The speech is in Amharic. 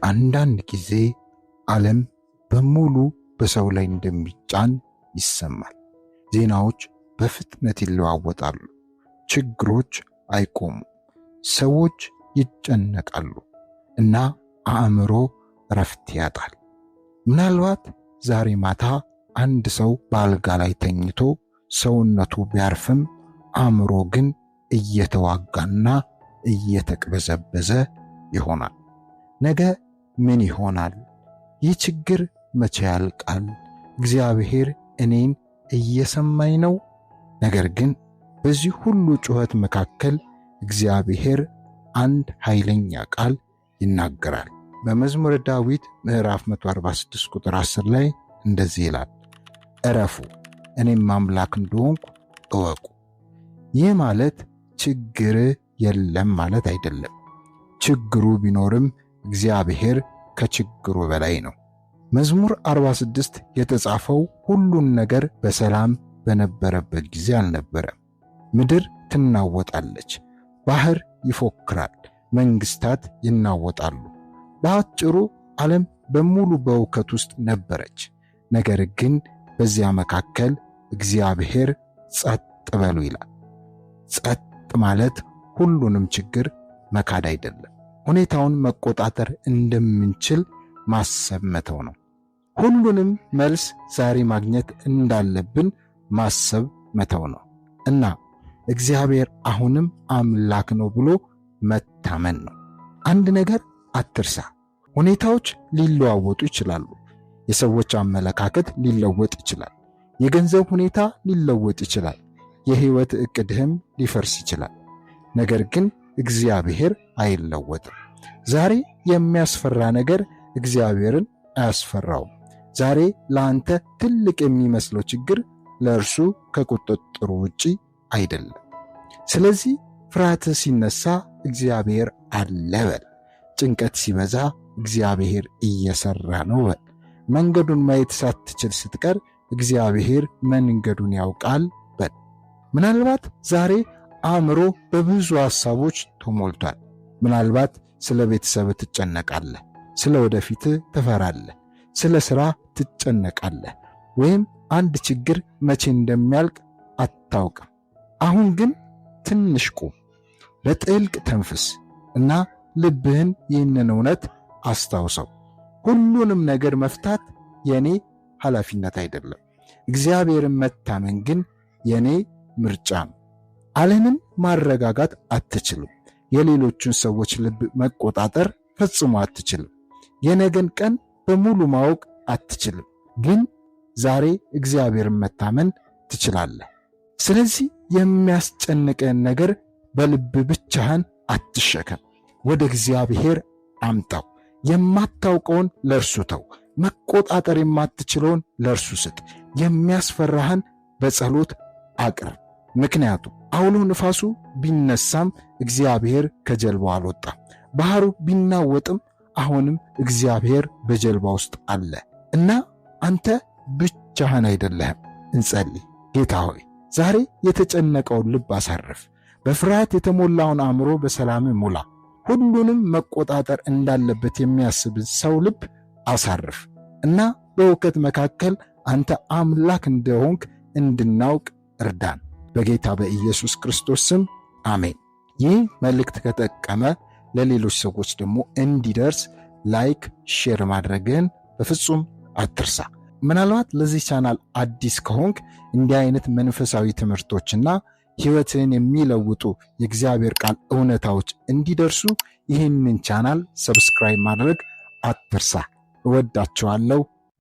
አንዳንድ ጊዜ ዓለም በሙሉ በሰው ላይ እንደሚጫን ይሰማል። ዜናዎች በፍጥነት ይለዋወጣሉ። ችግሮች አይቆሙም። ሰዎች ይጨነቃሉ እና አእምሮ እረፍት ያጣል። ምናልባት ዛሬ ማታ አንድ ሰው በአልጋ ላይ ተኝቶ ሰውነቱ ቢያርፍም አእምሮ ግን እየተዋጋና እየተቅበዘበዘ ይሆናል። ነገ ምን ይሆናል? ይህ ችግር መቼ ያልቃል? እግዚአብሔር እኔን እየሰማኝ ነው? ነገር ግን በዚህ ሁሉ ጩኸት መካከል እግዚአብሔር አንድ ኃይለኛ ቃል ይናገራል። በመዝሙረ ዳዊት ምዕራፍ 146 ቁጥር 10 ላይ እንደዚህ ይላል፣ እረፉ እኔም አምላክ እንደሆንኩ እወቁ። ይህ ማለት ችግር የለም ማለት አይደለም። ችግሩ ቢኖርም እግዚአብሔር ከችግሩ በላይ ነው። መዝሙር 46 የተጻፈው ሁሉን ነገር በሰላም በነበረበት ጊዜ አልነበረም። ምድር ትናወጣለች፣ ባህር ይፎክራል፣ መንግስታት ይናወጣሉ። በአጭሩ ዓለም በሙሉ በእውከት ውስጥ ነበረች። ነገር ግን በዚያ መካከል እግዚአብሔር ጸጥ በሉ ይላል። ጸጥ ማለት ሁሉንም ችግር መካድ አይደለም። ሁኔታውን መቆጣጠር እንደምንችል ማሰብ መተው ነው። ሁሉንም መልስ ዛሬ ማግኘት እንዳለብን ማሰብ መተው ነው እና እግዚአብሔር አሁንም አምላክ ነው ብሎ መታመን ነው። አንድ ነገር አትርሳ። ሁኔታዎች ሊለዋወጡ ይችላሉ። የሰዎች አመለካከት ሊለወጥ ይችላል። የገንዘብ ሁኔታ ሊለወጥ ይችላል። የህይወት ዕቅድህም ሊፈርስ ይችላል። ነገር ግን እግዚአብሔር አይለወጥም። ዛሬ የሚያስፈራ ነገር እግዚአብሔርን አያስፈራውም። ዛሬ ለአንተ ትልቅ የሚመስለው ችግር ለእርሱ ከቁጥጥሩ ውጪ አይደለም። ስለዚህ ፍርሃትህ ሲነሳ እግዚአብሔር አለ በል። ጭንቀት ሲበዛ እግዚአብሔር እየሰራ ነው በል። መንገዱን ማየት ሳትችል ስትቀር እግዚአብሔር መንገዱን ያውቃል በል። ምናልባት ዛሬ አእምሮ በብዙ ሐሳቦች ተሞልቷል። ምናልባት ስለ ቤተሰብ ትጨነቃለህ፣ ስለ ወደፊት ትፈራለህ፣ ስለ ሥራ ትጨነቃለህ፣ ወይም አንድ ችግር መቼ እንደሚያልቅ አታውቅም። አሁን ግን ትንሽ ቁም፣ በጥልቅ ተንፍስ እና ልብህን ይህንን እውነት አስታውሰው። ሁሉንም ነገር መፍታት የኔ ኃላፊነት አይደለም። እግዚአብሔርን መታመን ግን የኔ ምርጫ ነው። ዓለምን ማረጋጋት አትችልም። የሌሎቹን ሰዎች ልብ መቆጣጠር ፈጽሞ አትችልም። የነገን ቀን በሙሉ ማወቅ አትችልም። ግን ዛሬ እግዚአብሔርን መታመን ትችላለህ። ስለዚህ የሚያስጨንቅህን ነገር በልብ ብቻህን አትሸከም። ወደ እግዚአብሔር አምጣው። የማታውቀውን ለእርሱ ተው። መቆጣጠር የማትችለውን ለእርሱ ስጥ። የሚያስፈራህን በጸሎት አቅርብ። ምክንያቱም አውሎ ንፋሱ ቢነሳም እግዚአብሔር ከጀልባው አልወጣም። ባህሩ ቢናወጥም አሁንም እግዚአብሔር በጀልባ ውስጥ አለ እና አንተ ብቻህን አይደለህም። እንጸልይ። ጌታ ሆይ ዛሬ የተጨነቀውን ልብ አሳርፍ። በፍርሃት የተሞላውን አእምሮ በሰላም ሙላ። ሁሉንም መቆጣጠር እንዳለበት የሚያስብ ሰው ልብ አሳርፍ እና በእውከት መካከል አንተ አምላክ እንደሆንክ እንድናውቅ እርዳን። በጌታ በኢየሱስ ክርስቶስ ስም አሜን። ይህ መልእክት ከጠቀመ ለሌሎች ሰዎች ደግሞ እንዲደርስ ላይክ፣ ሼር ማድረግን በፍጹም አትርሳ። ምናልባት ለዚህ ቻናል አዲስ ከሆንክ እንዲህ አይነት መንፈሳዊ ትምህርቶችና ሕይወትን የሚለውጡ የእግዚአብሔር ቃል እውነታዎች እንዲደርሱ ይህንን ቻናል ሰብስክራይብ ማድረግ አትርሳ። እወዳችኋለሁ።